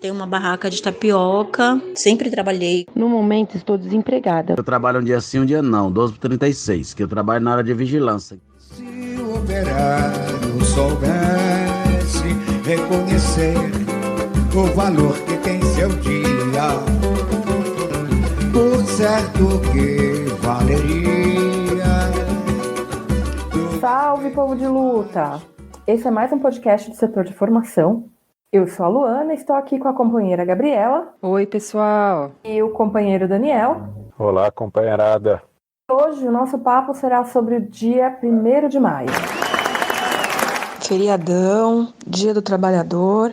Tenho uma barraca de tapioca, sempre trabalhei. No momento estou desempregada. Eu trabalho um dia sim, um dia não, 12h36, que eu trabalho na área de vigilância. Se o operário soubesse reconhecer o valor que tem seu dia, por certo que valeria. Salve, povo de luta! Esse é mais um podcast do setor de formação. Eu sou a Luana e estou aqui com a companheira Gabriela. Oi, pessoal! E o companheiro Daniel. Olá, companheirada! Hoje o nosso papo será sobre o dia 1º de maio. Feriadão, dia do trabalhador.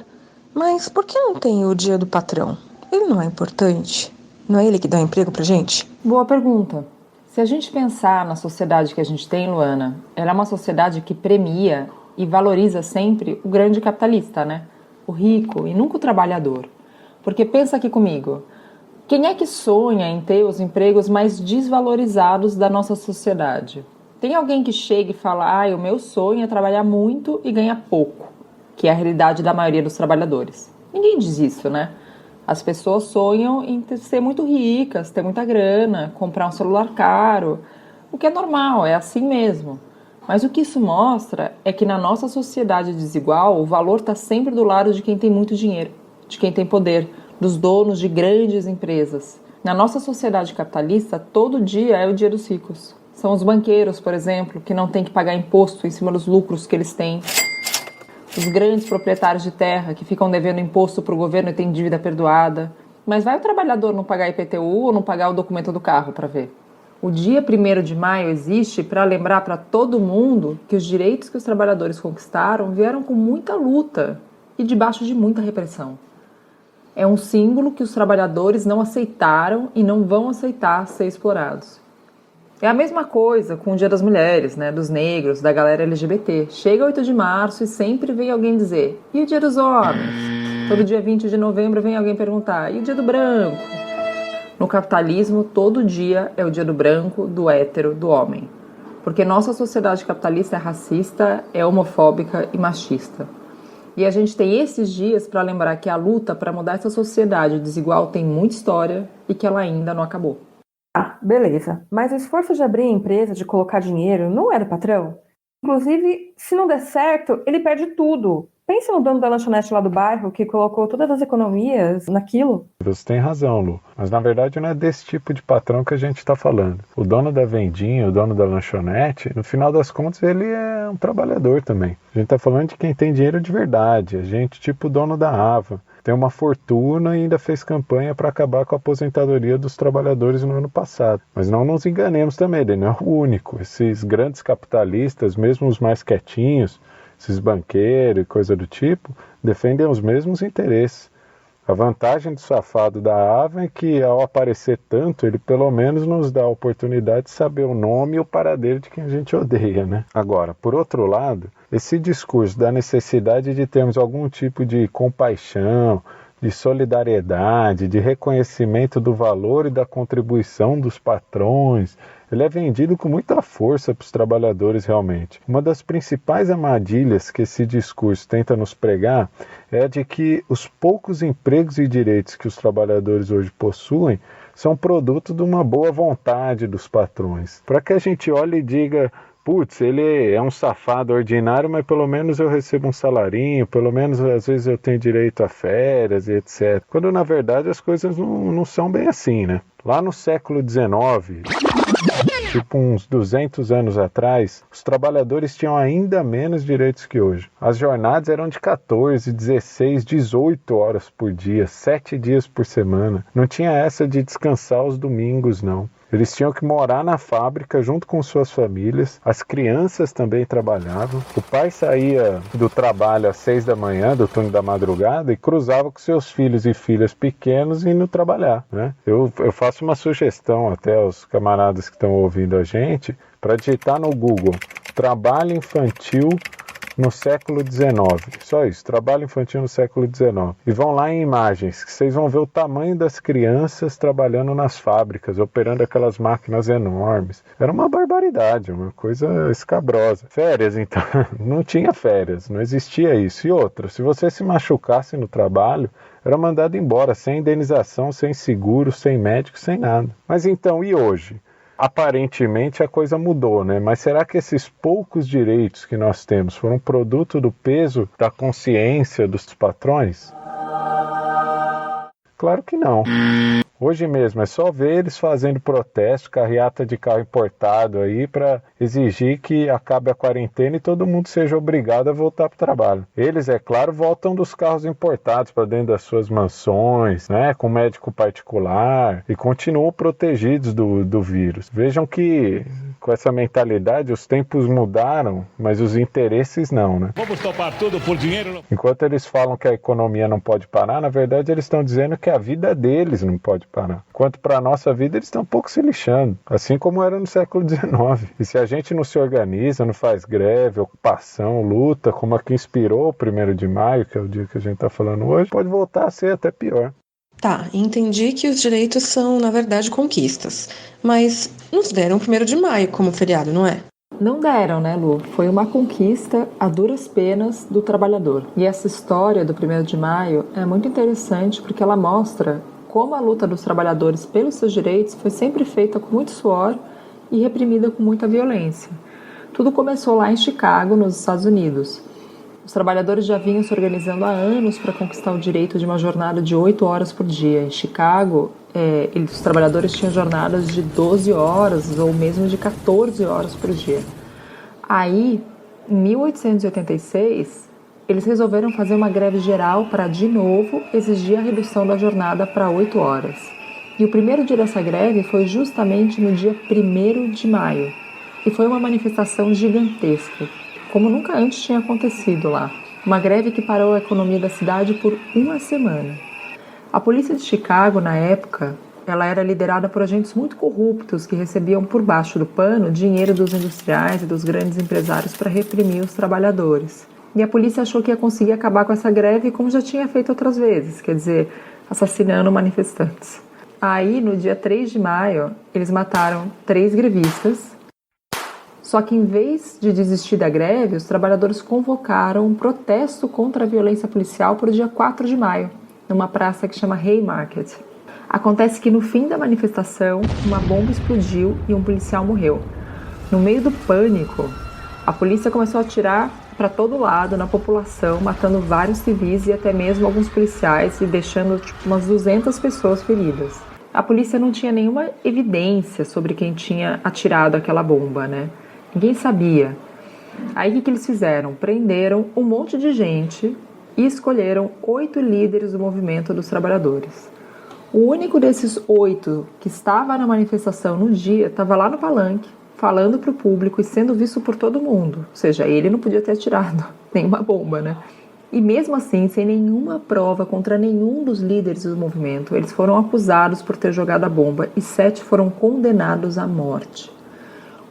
Mas por que não tem o dia do patrão? Ele não é importante? Não é ele que dá emprego pra gente? Boa pergunta. Se a gente pensar na sociedade que a gente tem, Luana, ela é uma sociedade que premia e valoriza sempre o grande capitalista, né? O rico e nunca o trabalhador. Porque pensa aqui comigo, quem é que sonha em ter os empregos mais desvalorizados da nossa sociedade? Tem alguém que chega e fala, o meu sonho é trabalhar muito e ganhar pouco, que é a realidade da maioria dos trabalhadores. Ninguém diz isso, né? As pessoas sonham em ser muito ricas, ter muita grana, comprar um celular caro, o que é normal, é assim mesmo. Mas o que isso mostra é que na nossa sociedade desigual, o valor está sempre do lado de quem tem muito dinheiro, de quem tem poder, dos donos de grandes empresas. Na nossa sociedade capitalista, todo dia é o dia dos ricos. São os banqueiros, por exemplo, que não têm que pagar imposto em cima dos lucros que eles têm. Os grandes proprietários de terra que ficam devendo imposto para o governo e têm dívida perdoada. Mas vai o trabalhador não pagar IPTU ou não pagar o documento do carro para ver? O dia 1º de maio existe para lembrar para todo mundo que os direitos que os trabalhadores conquistaram vieram com muita luta e debaixo de muita repressão. É um símbolo que os trabalhadores não aceitaram e não vão aceitar ser explorados. É a mesma coisa com o Dia das Mulheres, né, dos negros, da galera LGBT. Chega 8 de março e sempre vem alguém dizer, e o Dia dos Homens? Todo dia 20 de novembro vem alguém perguntar, e o Dia do Branco? No capitalismo, todo dia é o dia do branco, do hétero, do homem. Porque nossa sociedade capitalista é racista, é homofóbica e machista. E a gente tem esses dias para lembrar que a luta para mudar essa sociedade desigual tem muita história e que ela ainda não acabou. Beleza. Mas o esforço de abrir a empresa, de colocar dinheiro, não é do patrão? Inclusive, se não der certo, ele perde tudo. Pensa no dono da lanchonete lá do bairro, que colocou todas as economias naquilo. Você tem razão, Lu. Mas na verdade não é desse tipo de patrão que a gente está falando. O dono da vendinha, o dono da lanchonete, no final das contas ele é um trabalhador também. A gente está falando de quem tem dinheiro de verdade. A gente, tipo o dono da Ava, tem uma fortuna e ainda fez campanha para acabar com a aposentadoria dos trabalhadores no ano passado. Mas não nos enganemos também, ele não é o único. Esses grandes capitalistas, mesmo os mais quietinhos, esses banqueiros e coisa do tipo, defendem os mesmos interesses. A vantagem do safado da Ava é que, ao aparecer tanto, ele pelo menos nos dá a oportunidade de saber o nome e o paradeiro de quem a gente odeia, né? Agora, por outro lado, esse discurso da necessidade de termos algum tipo de compaixão, de solidariedade, de reconhecimento do valor e da contribuição dos patrões, ele é vendido com muita força para os trabalhadores realmente. Uma das principais armadilhas que esse discurso tenta nos pregar é a de que os poucos empregos e direitos que os trabalhadores hoje possuem são produto de uma boa vontade dos patrões. Para que a gente olhe e diga, putz, ele é um safado ordinário, mas pelo menos eu recebo um salarinho, pelo menos às vezes eu tenho direito a férias e etc. Quando na verdade as coisas não são bem assim, né? Lá no século XIX, tipo uns 200 anos atrás, os trabalhadores tinham ainda menos direitos que hoje. As jornadas eram de 14, 16, 18 horas por dia, 7 dias por semana. Não tinha essa de descansar aos domingos, não. Eles tinham que morar na fábrica junto com suas famílias. As crianças também trabalhavam. O pai saía do trabalho às 6 da manhã, do turno da madrugada, e cruzava com seus filhos e filhas pequenos indo trabalhar, né? Eu faço uma sugestão até aos camaradas que estão ouvindo a gente para digitar no Google trabalho infantil no século XIX. Só isso, trabalho infantil no século XIX. E vão lá em imagens, que vocês vão ver o tamanho das crianças trabalhando nas fábricas, operando aquelas máquinas enormes. Era uma barbaridade, uma coisa escabrosa. Férias, então, não tinha férias, não existia isso. E outra, se você se machucasse no trabalho, era mandado embora, sem indenização, sem seguro, sem médico, sem nada. Mas então, e hoje? Aparentemente a coisa mudou, né? Mas será que esses poucos direitos que nós temos foram produto do peso da consciência dos patrões? Claro que não. Hoje mesmo é só ver eles fazendo protesto, carreata de carro importado aí para exigir que acabe a quarentena e todo mundo seja obrigado a voltar para o trabalho. Eles, é claro, voltam dos carros importados para dentro das suas mansões, né, com médico particular e continuam protegidos do vírus. Vejam que com essa mentalidade os tempos mudaram, mas os interesses não, né? Vamos topar tudo por dinheiro. Enquanto eles falam que a economia não pode parar, na verdade eles estão dizendo que a vida deles não pode parar. Enquanto para a nossa vida eles estão um pouco se lixando, assim como era no século XIX. E se a gente não se organiza, não faz greve, ocupação, luta, como a que inspirou o 1º de maio, que é o dia que a gente está falando hoje, pode voltar a ser até pior. Tá, entendi que os direitos são, na verdade, conquistas. Mas nos deram o 1º de maio como feriado, não é? Não deram, né, Lu? Foi uma conquista a duras penas do trabalhador. E essa história do 1º de maio é muito interessante porque ela mostra como a luta dos trabalhadores pelos seus direitos foi sempre feita com muito suor e reprimida com muita violência. Tudo começou lá em Chicago, nos Estados Unidos. Os trabalhadores já vinham se organizando há anos para conquistar o direito de uma jornada de 8 horas por dia. Em Chicago, os trabalhadores tinham jornadas de 12 horas ou mesmo de 14 horas por dia. Aí, em 1886, eles resolveram fazer uma greve geral para, de novo, exigir a redução da jornada para 8 horas. E o primeiro dia dessa greve foi justamente no dia 1º de maio. E foi uma manifestação gigantesca, como nunca antes tinha acontecido lá. Uma greve que parou a economia da cidade por uma semana. A polícia de Chicago, na época, ela era liderada por agentes muito corruptos que recebiam por baixo do pano dinheiro dos industriais e dos grandes empresários para reprimir os trabalhadores. E a polícia achou que ia conseguir acabar com essa greve como já tinha feito outras vezes, quer dizer, assassinando manifestantes. Aí, no dia 3 de maio, eles mataram 3 grevistas. Só que, em vez de desistir da greve, os trabalhadores convocaram um protesto contra a violência policial para o dia 4 de maio, numa praça que chama Haymarket. Acontece que, no fim da manifestação, uma bomba explodiu e um policial morreu. No meio do pânico, a polícia começou a atirar para todo lado na população, matando vários civis e até mesmo alguns policiais e deixando umas 200 pessoas feridas. A polícia não tinha nenhuma evidência sobre quem tinha atirado aquela bomba, né? Ninguém sabia. Aí o que eles fizeram? Prenderam um monte de gente e escolheram 8 líderes do movimento dos trabalhadores. O único desses 8 que estava na manifestação no dia estava lá no palanque, falando para o público e sendo visto por todo mundo. Ou seja, ele não podia ter atirado nenhuma bomba, né? E mesmo assim, sem nenhuma prova contra nenhum dos líderes do movimento, eles foram acusados por ter jogado a bomba e 7 foram condenados à morte.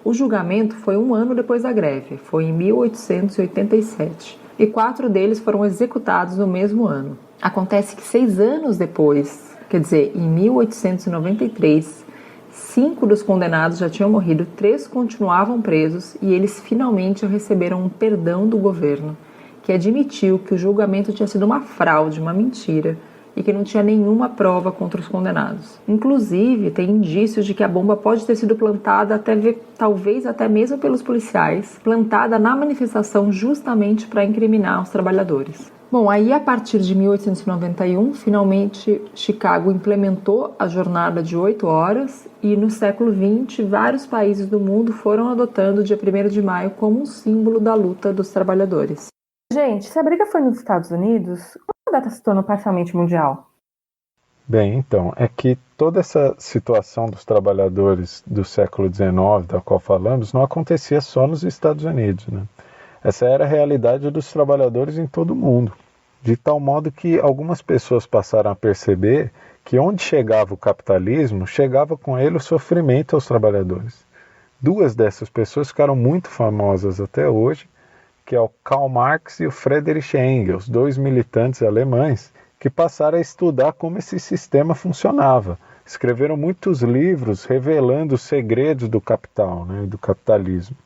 O julgamento foi 1 ano depois da greve, foi em 1887, e 4 deles foram executados no mesmo ano. Acontece que 6 anos depois, quer dizer, em 1893, 5 dos condenados já tinham morrido, 3 continuavam presos e eles finalmente receberam um perdão do governo, que admitiu que o julgamento tinha sido uma fraude, uma mentira, e que não tinha nenhuma prova contra os condenados. Inclusive, tem indícios de que a bomba pode ter sido plantada talvez até mesmo pelos policiais, plantada na manifestação justamente para incriminar os trabalhadores. Bom, aí a partir de 1891, finalmente Chicago implementou a jornada de 8 horas e no século XX vários países do mundo foram adotando o dia 1º de maio como um símbolo da luta dos trabalhadores. Gente, se a briga foi nos Estados Unidos, como a data se tornou parcialmente mundial? Bem, então, é que toda essa situação dos trabalhadores do século XIX, da qual falamos, não acontecia só nos Estados Unidos, né? Essa era a realidade dos trabalhadores em todo o mundo, de tal modo que algumas pessoas passaram a perceber que onde chegava o capitalismo, chegava com ele o sofrimento aos trabalhadores. 2 dessas pessoas ficaram muito famosas até hoje, que é o Karl Marx e o Friedrich Engels, 2 militantes alemães, que passaram a estudar como esse sistema funcionava. Escreveram muitos livros revelando os segredos do capital, né, do capitalismo.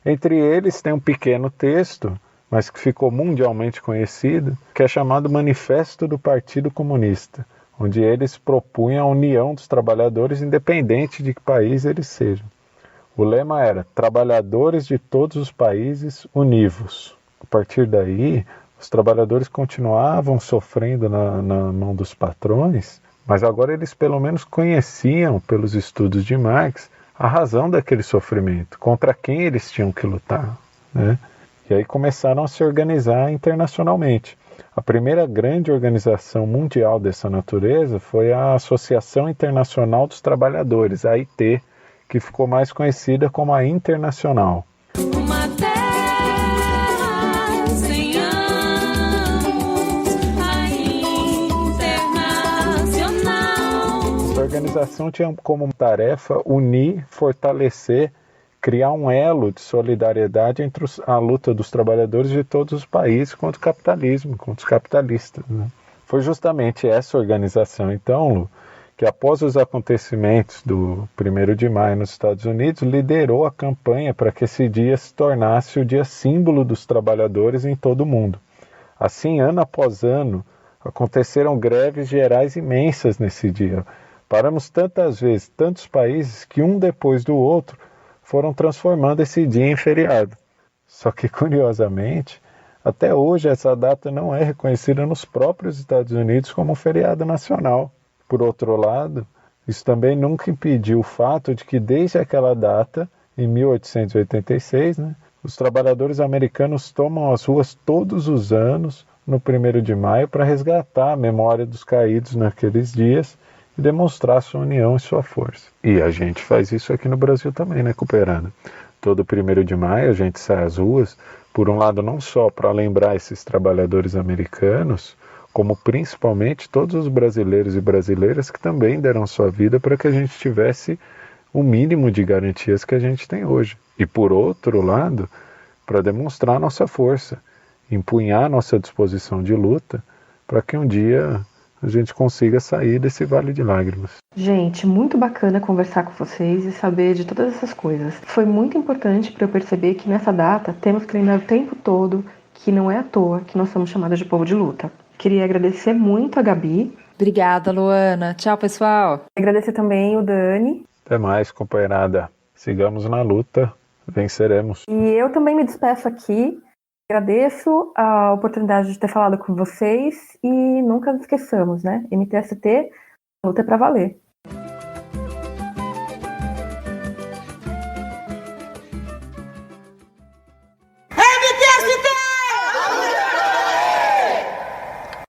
Entre eles tem um pequeno texto mas que ficou mundialmente conhecido, que é chamado Manifesto do Partido Comunista, onde eles propunham a união dos trabalhadores independente de que país eles sejam. O lema era: trabalhadores de todos os países, univos. A partir daí, os trabalhadores continuavam sofrendo na mão dos patrões, mas agora eles pelo menos conheciam, pelos estudos de Marx, a razão daquele sofrimento, contra quem eles tinham que lutar, né? E aí começaram a se organizar internacionalmente. A primeira grande organização mundial dessa natureza foi a Associação Internacional dos Trabalhadores, a AIT, que ficou mais conhecida como a Internacional. Uma terra sem ambos, a Internacional. A organização tinha como tarefa unir, fortalecer, criar um elo de solidariedade entre a luta dos trabalhadores de todos os países contra o capitalismo, contra os capitalistas, né? Foi justamente essa organização, então, Lu, que após os acontecimentos do 1º de maio nos Estados Unidos, liderou a campanha para que esse dia se tornasse o dia símbolo dos trabalhadores em todo o mundo. Assim, ano após ano, aconteceram greves gerais imensas nesse dia. Paramos tantas vezes, tantos países, que um depois do outro foram transformando esse dia em feriado. Só que, curiosamente, até hoje essa data não é reconhecida nos próprios Estados Unidos como um feriado nacional. Por outro lado, isso também nunca impediu o fato de que desde aquela data, em 1886, os trabalhadores americanos tomam as ruas todos os anos, no 1º de maio, para resgatar a memória dos caídos naqueles dias e demonstrar sua união e sua força. E a gente faz isso aqui no Brasil também, né, Cooperando? Todo 1º de maio a gente sai às ruas, por um lado não só para lembrar esses trabalhadores americanos, como principalmente todos os brasileiros e brasileiras que também deram sua vida para que a gente tivesse o mínimo de garantias que a gente tem hoje. E por outro lado, para demonstrar nossa força, empunhar nossa disposição de luta para que um dia a gente consiga sair desse vale de lágrimas. Gente, muito bacana conversar com vocês e saber de todas essas coisas. Foi muito importante para eu perceber que nessa data temos que lembrar o tempo todo que não é à toa que nós somos chamadas de povo de luta. Queria agradecer muito a Gabi. Obrigada, Luana. Tchau, pessoal. Agradecer também o Dani. Até mais, companheirada. Sigamos na luta, venceremos. E eu também me despeço aqui. Agradeço a oportunidade de ter falado com vocês e nunca nos esqueçamos, né? MTST, luta é pra valer.